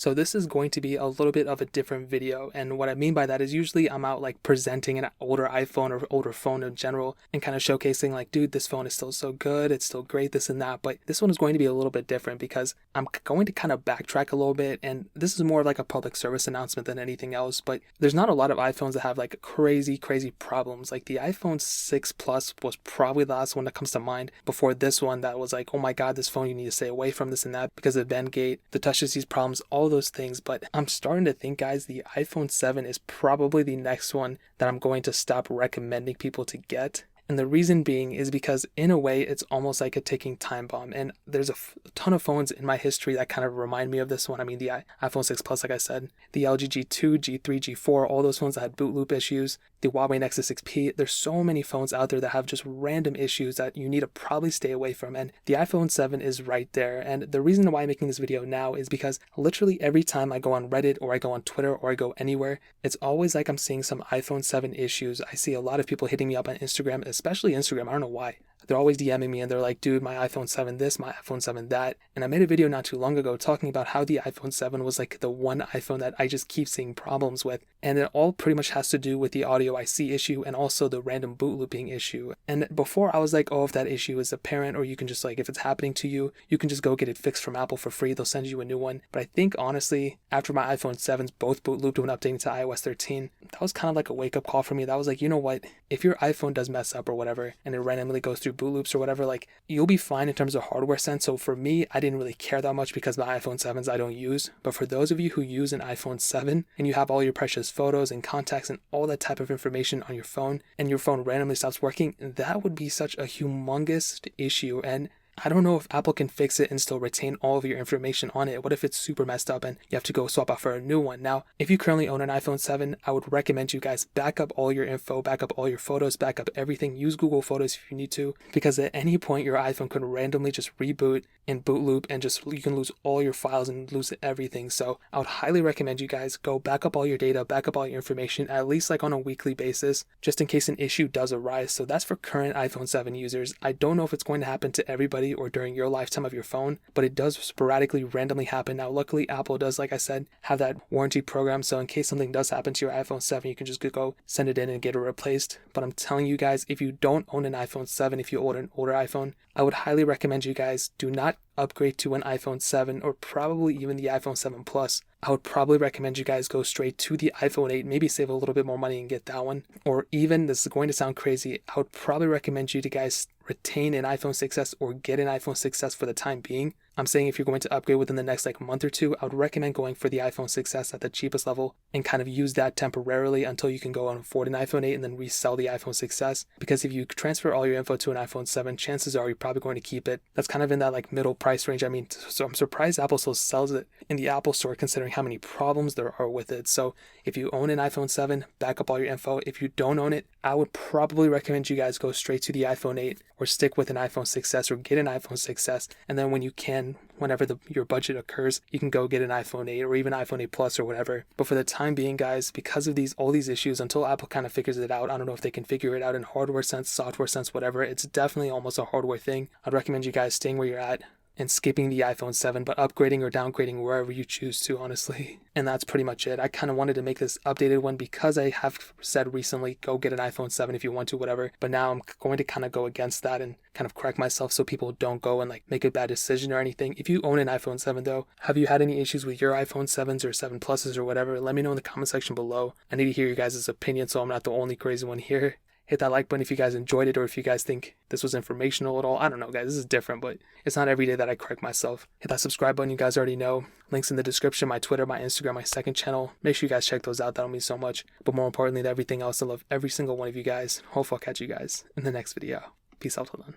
So this is going to be a little bit of a different video, and what I mean by that is usually I'm out like presenting an older iPhone or older phone in general and kind of showcasing like, dude, this phone is still so good, it's still great, this and that. But this one is going to be a little bit different because I'm going to kind of backtrack a little bit, and this is more of like a public service announcement than anything else. But there's not a lot of iPhones that have like crazy problems. Like the iPhone 6 Plus was probably the last one that comes to mind before this one that was like, oh my god, this phone, you need to stay away from this and that because of Bendgate, the touch disease problems, all those things. But I'm starting to think, guys, the iPhone 7 is probably the next one that I'm going to stop recommending people to get. And the reason being is because in a way, it's almost like a ticking time bomb. And there's a ton of phones in my history that kind of remind me of this one. I mean, the iPhone 6 Plus, like I said, the LG G2, G3, G4, all those phones that had boot loop issues, the Huawei Nexus 6P. There's so many phones out there that have just random issues that you need to probably stay away from. And the iPhone 7 is right there. And the reason why I'm making this video now is because literally every time I go on Reddit or I go on Twitter or I go anywhere, it's always like I'm seeing some iPhone 7 issues. I see a lot of people hitting me up on Instagram, especially Instagram. I don't know why. They're always DMing me and they're like, dude, my iPhone 7 this, my iPhone 7 that. And I made a video not too long ago talking about how the iPhone 7 was like the one iPhone that I just keep seeing problems with. And it all pretty much has to do with the audio IC issue and also the random boot looping issue. And before I was like, oh, if that issue is apparent, or you can just like, if it's happening to you, you can just go get it fixed from Apple for free. They'll send you a new one. But I think honestly, after my iPhone 7s both boot looped when updating to iOS 13, that was kind of like a wake up call for me. That was like, you know what? If your iPhone does mess up or whatever, and it randomly goes through boot loops or whatever, like you'll be fine in terms of hardware sense. So for me, I didn't really care that much because my iPhone 7s I don't use. But for those of you who use an iPhone 7 and you have all your precious photos and contacts and all that type of information on your phone, and your phone randomly stops working, that would be such a humongous issue. And I don't know if Apple can fix it and still retain all of your information on it. What if it's super messed up and you have to go swap out for a new one? Now, if you currently own an iPhone 7, I would recommend you guys back up all your info, back up all your photos, back up everything. Use Google Photos if you need to, because at any point your iPhone could randomly just reboot and boot loop and just you can lose all your files and lose everything. So I would highly recommend you guys go back up all your data, back up all your information, at least like on a weekly basis, just in case an issue does arise. So that's for current iPhone 7 users. I don't know if it's going to happen to everybody or during your lifetime of your phone, but it does sporadically randomly happen. Now, luckily, Apple does, like I said, have that warranty program. So in case something does happen to your iPhone 7, you can just go send it in and get it replaced. But I'm telling you guys, if you don't own an iPhone 7, if you own an older iPhone, I would highly recommend you guys do not upgrade to an iPhone 7 or probably even the iPhone 7 Plus. I would probably recommend you guys go straight to the iPhone 8, maybe save a little bit more money and get that one. Or even, this is going to sound crazy, I would probably recommend you to guys retain an iPhone 6s or get an iPhone 6s for the time being. I'm saying if you're going to upgrade within the next like month or two, I would recommend going for the iPhone 6s at the cheapest level and kind of use that temporarily until you can go and afford an iPhone 8 and then resell the iPhone 6s. Because if you transfer all your info to an iPhone 7, chances are you're probably going to keep it. That's kind of in that like middle price range. I mean, so I'm surprised Apple still sells it in the Apple Store considering how many problems there are with it. So if you own an iPhone 7, back up all your info. If you don't own it, I would probably recommend you guys go straight to the iPhone 8 or stick with an iPhone 6s or get an iPhone 6s. And then when you can, whenever your budget occurs, you can go get an iPhone 8 or even iPhone 8 Plus or whatever. But for the time being, guys, because of all these issues, until Apple kind of figures it out, I don't know if they can figure it out in hardware sense, software sense, whatever. It's definitely almost a hardware thing. I'd recommend you guys staying where you're at and skipping the iPhone 7, but upgrading or downgrading wherever you choose to, honestly. And that's pretty much it. I kind of wanted to make this updated one because I have said recently, go get an iPhone 7 if you want to, whatever. But now I'm going to kind of go against that and kind of correct myself so people don't go and like make a bad decision or anything. If you own an iPhone 7 though, have you had any issues with your iPhone 7s or 7 Pluses or whatever? Let me know in the comment section below. I need to hear your guys' opinion so I'm not the only crazy one here. Hit that like button if you guys enjoyed it or if you guys think this was informational at all. I don't know, guys. This is different, but it's not every day that I correct myself. Hit that subscribe button. You guys already know. Links in the description, my Twitter, my Instagram, my second channel. Make sure you guys check those out. That'll mean so much. But more importantly than everything else, I love every single one of you guys. Hopefully I'll catch you guys in the next video. Peace out till then.